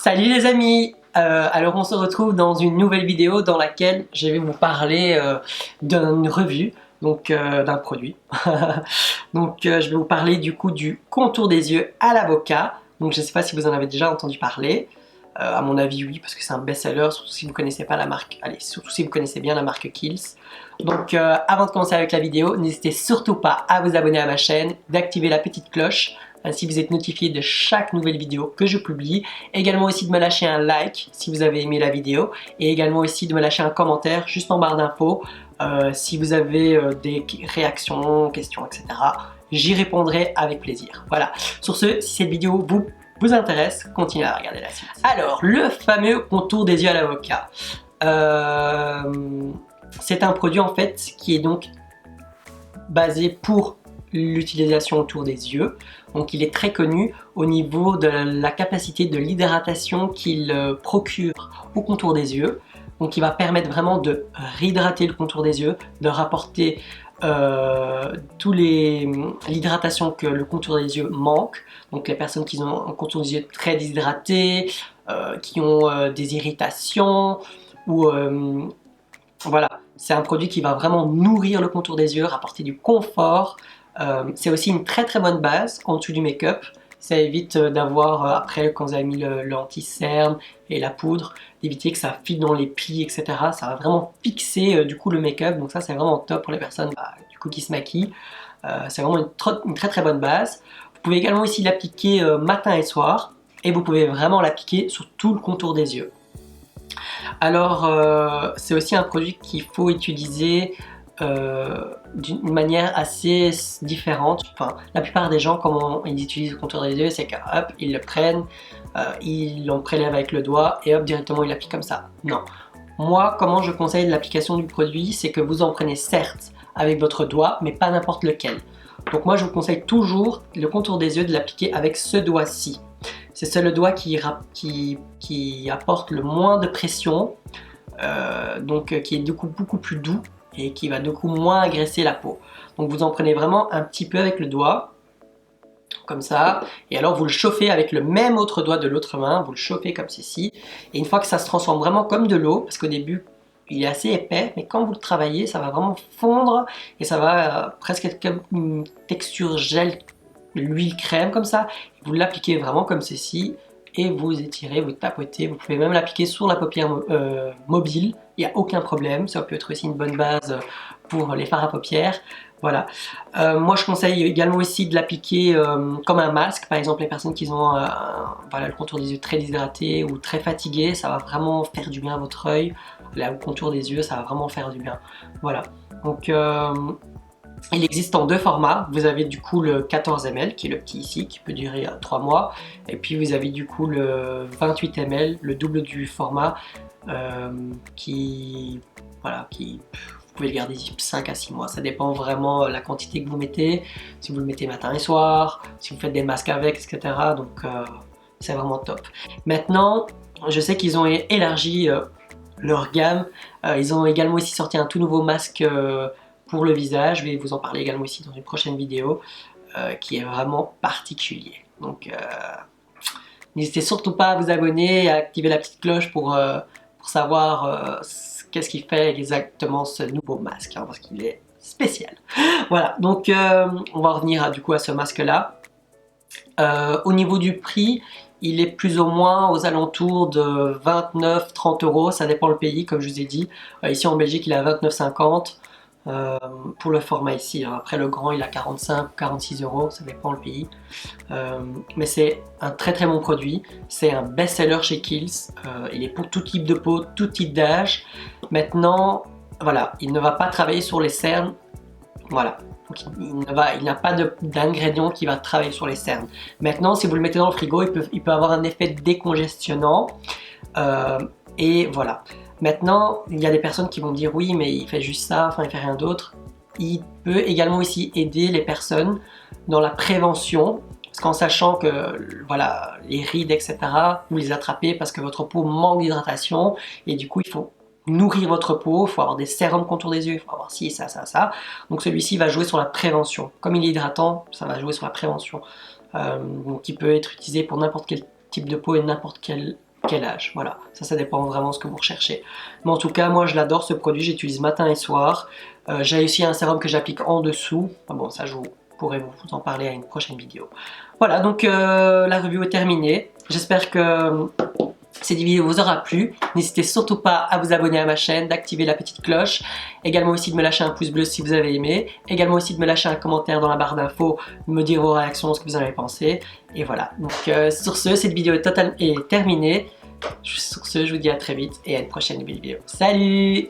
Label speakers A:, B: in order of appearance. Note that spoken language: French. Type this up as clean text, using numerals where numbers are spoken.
A: Salut les amis, alors on se retrouve dans une nouvelle vidéo dans laquelle je vais vous parler d'une revue, donc d'un produit. Donc je vais vous parler du coup du contour des yeux à l'avocat. Donc je ne sais pas si vous en avez déjà entendu parler. À mon avis oui, parce que c'est un best-seller, surtout si vous ne connaissez pas la marque, allez, surtout si vous connaissez bien la marque Kiehl's. Donc avant de commencer avec la vidéo, n'hésitez surtout pas à vous abonner à ma chaîne, d'activer la petite cloche, ainsi vous êtes notifié de chaque nouvelle vidéo que je publie. Également aussi de me lâcher un like si vous avez aimé la vidéo, et également aussi de me lâcher un commentaire juste en barre d'infos si vous avez des réactions, questions, etc. J'y répondrai avec plaisir. Voilà, sur ce, si cette vidéo vous intéresse, continuez à regarder la suite. Alors, le fameux contour des yeux à l'avocat. C'est un produit en fait qui est donc basé pour l'utilisation autour des yeux. Donc il est très connu au niveau de la capacité de l'hydratation qu'il procure au contour des yeux. Donc il va permettre vraiment de réhydrater le contour des yeux, de rapporter l'hydratation que le contour des yeux manque. Donc les personnes qui ont un contour des yeux très déshydraté, qui ont des irritations, ou voilà, c'est un produit qui va vraiment nourrir le contour des yeux, rapporter du confort. C'est aussi une très très bonne base en dessous du make-up. Ça évite d'avoir, après quand vous avez mis le anti-cerne et la poudre, d'éviter que ça file dans les plis, etc. Ça va vraiment fixer du coup le make-up, donc ça c'est vraiment top pour les personnes du coup qui se maquillent. C'est vraiment une très très bonne base. Vous pouvez également aussi l'appliquer matin et soir, et vous pouvez vraiment l'appliquer sur tout le contour des yeux. Alors c'est aussi un produit qu'il faut utiliser d'une manière assez différente. Enfin, la plupart des gens, comment ils utilisent le contour des yeux, c'est que hop, ils le prennent, ils l'en prélèvent avec le doigt et hop, directement ils l'appliquent comme ça. Non. Moi, comment je conseille l'application du produit, c'est que vous en prenez certes avec votre doigt, mais pas n'importe lequel. Donc moi, je vous conseille toujours le contour des yeux de l'appliquer avec ce doigt-ci. C'est le doigt qui apporte le moins de pression, donc qui est du coup beaucoup plus doux et qui va du coup moins agresser la peau. Donc vous en prenez vraiment un petit peu avec le doigt, comme ça, et alors vous le chauffez avec le même autre doigt de l'autre main, vous le chauffez comme ceci, et une fois que ça se transforme vraiment comme de l'eau, parce qu'au début il est assez épais, mais quand vous le travaillez, ça va vraiment fondre, et ça va presque être comme une texture gel, l'huile crème comme ça, vous l'appliquez vraiment comme ceci, et vous étirez, vous tapotez, vous pouvez même l'appliquer sur la paupière mobile, il n'y a aucun problème, ça peut être aussi une bonne base pour les fards à paupières. Voilà. Moi je conseille également aussi de l'appliquer comme un masque, par exemple les personnes qui ont voilà, le contour des yeux très déshydraté ou très fatigué, ça va vraiment faire du bien à votre œil, là, le contour des yeux ça va vraiment faire du bien. Voilà. Donc il existe en deux formats. Vous avez du coup le 14 ml qui est le petit ici qui peut durer 3 mois, et puis vous avez du coup le 28 ml, le double du format voilà, vous pouvez le garder 5 à 6 mois, ça dépend vraiment la quantité que vous mettez, si vous le mettez matin et soir, si vous faites des masques avec, etc. Donc c'est vraiment top. Maintenant, je sais qu'ils ont élargi leur gamme, ils ont également aussi sorti un tout nouveau masque pour le visage, je vais vous en parler également aussi dans une prochaine vidéo, qui est vraiment particulier. Donc n'hésitez surtout pas à vous abonner et à activer la petite cloche pour savoir qu'est-ce qui fait exactement ce nouveau masque, hein, parce qu'il est spécial. Voilà, donc on va revenir du coup à ce masque-là. Au niveau du prix, il est plus ou moins aux alentours de 29-30 euros, ça dépend le pays, comme je vous ai dit. Ici en Belgique, il est à 29,50 pour le format ici. Hein. Après le grand, il est à 45-46 euros, ça dépend le pays. Mais c'est un très très bon produit. C'est un best-seller chez Kiehl's. Il est pour tout type de peau, tout type d'âge. Maintenant, voilà, il ne va pas travailler sur les cernes. Voilà. Donc, il n'a pas d'ingrédient qui va travailler sur les cernes. Maintenant, si vous le mettez dans le frigo, il peut avoir un effet décongestionnant. Et voilà. Maintenant, il y a des personnes qui vont dire oui, mais il fait juste ça, enfin il fait rien d'autre. Il peut également aussi aider les personnes dans la prévention, parce qu'en sachant que voilà, les rides, etc., vous les attrapez parce que votre peau manque d'hydratation, et du coup il faut nourrir votre peau, il faut avoir des sérums contour des yeux, il faut avoir ci, ça, ça, ça. Donc celui-ci va jouer sur la prévention. Comme il est hydratant, ça va jouer sur la prévention. Donc il peut être utilisé pour n'importe quel type de peau et n'importe quel quel âge. Voilà, ça dépend vraiment de ce que vous recherchez. Mais en tout cas, moi je l'adore ce produit, j'utilise matin et soir. J'ai aussi un sérum que j'applique en dessous. Enfin bon, ça je pourrais vous en parler à une prochaine vidéo. Voilà, donc la review est terminée. J'espère que cette vidéo vous aura plu. N'hésitez surtout pas à vous abonner à ma chaîne, d'activer la petite cloche. Également aussi de me lâcher un pouce bleu si vous avez aimé. Également aussi de me lâcher un commentaire dans la barre d'infos, de me dire vos réactions, ce que vous en avez pensé. Et voilà, donc sur ce, cette vidéo est terminée. Sur ce, je vous dis à très vite et à une prochaine vidéo. Salut!